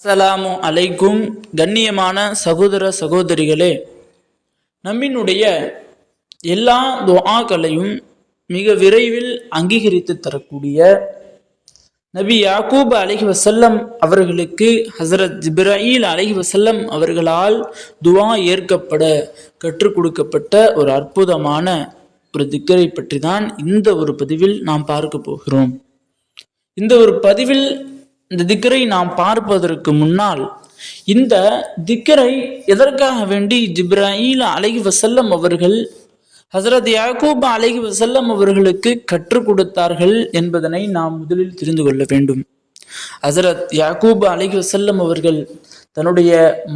அஸ்ஸலாமு அலைக்கும். கண்ணியமான சகோதர சகோதரிகளே, நம்மினுடைய எல்லா துஆக்களையும் மிக விரைவில் அங்கீகரித்து தரக்கூடிய நபி யாக்கூப் அலைஹி வஸல்லம் அவர்களுக்கு ஹஸரத் ஜிப்ராயில் அலைஹி வஸல்லம் அவர்களால் துஆ ஏற்கப்பட கற்றுக் கொடுக்கப்பட்ட ஒரு அற்புதமான ஒரு திக்கரை பற்றி தான் இந்த ஒரு பதிவில் நாம் பார்க்க போகிறோம். இந்த ஒரு பதிவில் இந்த திக்கரை நாம் பார்ப்பதற்கு முன்னால் இந்த திக்கரை எதற்காக வேண்டி ஜிப்ராயில் அலைஹி வஸல்லம் அவர்கள் ஹஸரத் யாக்கூப் அலைஹி வஸல்லம் அவர்களுக்கு கற்றுக் கொடுத்தார்கள் என்பதனை நாம் முதலில் தெரிந்து கொள்ள வேண்டும். ஹஸரத் யாக்கூப் அலைஹி வஸல்லம் அவர்கள் தன்னுடைய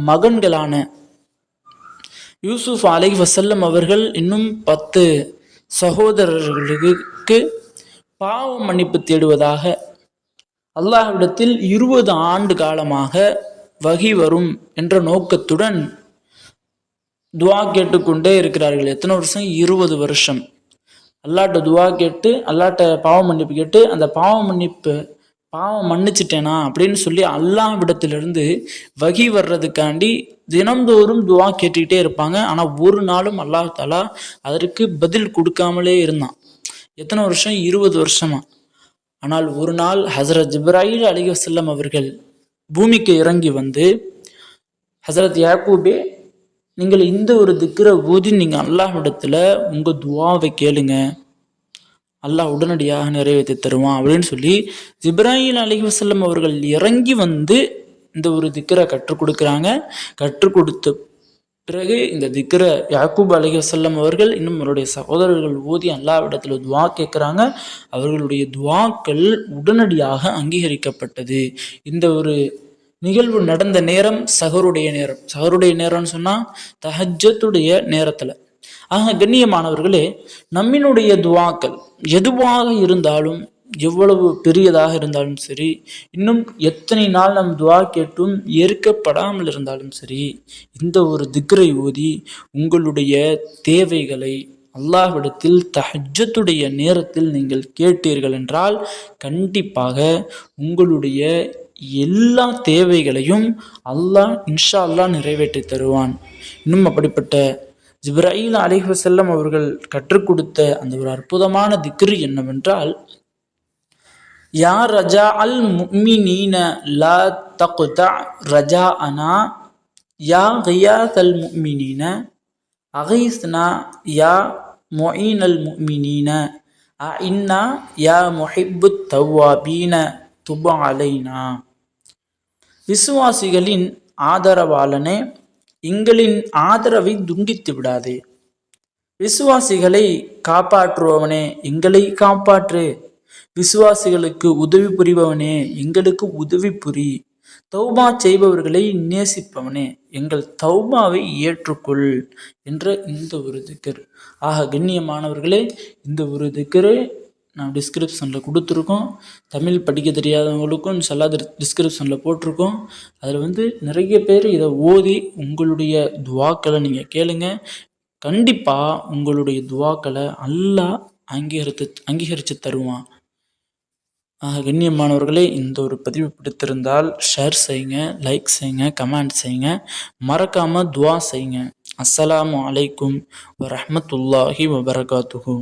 மகன்களான யூசுப் அலைஹி வஸல்லம் அவர்கள் இன்னும் 10 சகோதரர்களுக்கு பாவ மன்னிப்பு தேடுவதாக அல்லாஹ்விடத்தில் 20 ஆண்டு காலமாக வகி வரும் என்ற நோக்கத்துடன் துவா கேட்டுக்கொண்டே இருக்கிறார்கள். எத்தனை வருஷம்? 20 வருஷம். அல்லாட்ட துவா கேட்டு, அல்லாட்ட பாவ மன்னிப்பு கேட்டு, அந்த பாவம் மன்னிச்சிட்டேனா அப்படின்னு சொல்லி அல்லாஹ்விடத்திலிருந்து வகி வர்றதுக்காண்டி தினம்தோறும் துவா கேட்டுக்கிட்டே இருப்பாங்க. ஆனால் ஒரு நாளும் அல்லாஹ் தஆலா அதற்கு பதில் கொடுக்காமலே இருந்தான். எத்தனை வருஷம்? 20 வருஷமா. ஆனால் ஒரு நாள் ஹஸரத் ஜிப்ராயில் அலைஹி வஸல்லம் அவர்கள் பூமிக்கு இறங்கி வந்து, ஹஸரத் யாக்கூபே, நீங்கள் இந்த ஒரு திக்ரை ஓதி நீங்கள் அல்லாஹ்விடத்தில் உங்கள் துவாவை கேளுங்க, அல்லாஹ் உடனடியாக நிறைவேற்றி தருவான் அப்படின்னு சொல்லி ஜிப்ராயில் அலைஹி வஸல்லம் அவர்கள் இறங்கி வந்து இந்த ஒரு திக்ரை கற்றுக் கொடுக்குறாங்க. கற்றுக் கொடுத்த பிறகு இந்த திக்ரை யாக்கூப் அலைஹி வஸல்லம் அவர்கள் இன்னும் அவருடைய சகோதரர்கள் ஓதி அல்லாஹ்விடத்தில் துவா கேட்குறாங்க. அவர்களுடைய துவாக்கள் உடனடியாக அங்கீகரிக்கப்பட்டது. இந்த ஒரு நிகழ்வு நடந்த நேரம் சஹருடைய நேரம். சஹருடைய நேரம்னு சொன்னால் தஹஜ்ஜத்துடைய நேரத்தில். ஆக கண்ணியமானவர்களே, நம்மினுடைய துவாக்கள் எதுவாக இருந்தாலும், எவ்வளவு பெரியதாக இருந்தாலும் சரி, இன்னும் எத்தனை நாள் நம் துவா கேட்டும் ஏற்கப்படாமல் இருந்தாலும் சரி, இந்த ஒரு திக்ரை ஓதி உங்களுடைய தேவைகளை அல்லாஹ்விடத்தில் தஹஜ்ஜத்துடைய நேரத்தில் நீங்கள் கேட்டீர்கள் என்றால் கண்டிப்பாக உங்களுடைய எல்லா தேவைகளையும் அல்லாஹ் இன்ஷா அல்லாஹ் நிறைவேற்றி தருவான். இன்னும் அப்படிப்பட்ட ஜிப்ராயில் அலைஹி வஸல்லம் அவர்கள் கற்றுக் கொடுத்த அந்த ஒரு அற்புதமான திக்ரு என்னவென்றால், யா ரஜா அல் முஃமினீன லா தக்தா ரஜாஅனா யா கியாஸ் அல் முஃமினீன அகீஸ்னா யா முஈனல் முஃமினீன அஇன்னா யா முஹிப்புத் தவ்வாபீன துப் அலைனா. விசுவாசிகளின் ஆதரவாளனே, எங்களின் ஆதரவை துண்டித்து விடாதே. விசுவாசிகளை காப்பாற்றுபவனே, எங்களை காப்பாற்று. விசுவாசிகளுக்கு உதவி புரிபவனே, எங்களுக்கு உதவி புரி. தௌபா செய்பவர்களை நேசிப்பவனே, எங்கள் தௌபாவை ஏற்றுக்கொள் என்ற இந்த ஒரு திக்ர். ஆக கண்ணியமானவர்களே, இந்த ஒரு திக்ரை நான் டிஸ்கிரிப்ஷனில் கொடுத்துருக்கோம். தமிழ் படிக்க தெரியாதவங்களுக்கும் இன்ஷா டிஸ்கிரிப்ஷனில் போட்டிருக்கோம். அதில் நிறைய பேர் இதை ஓதி உங்களுடைய துவாக்களை நீங்கள் கேளுங்க. கண்டிப்பாக உங்களுடைய துவாக்களை அல்லாஹ் அங்கீகரித்து தருவான். கண்ணியமானவர்களே, இந்த ஒரு பதிவு பிடித்திருந்தால் ஷேர் செய்யுங்க, லைக் செய்யுங்க, கமெண்ட் செய்யுங்க, மறக்காமல் துவா செய்யுங்க. அஸ்ஸலாமு அலைக்கும் வரஹ்மத்துல்லாஹி வபரகாத்துஹு.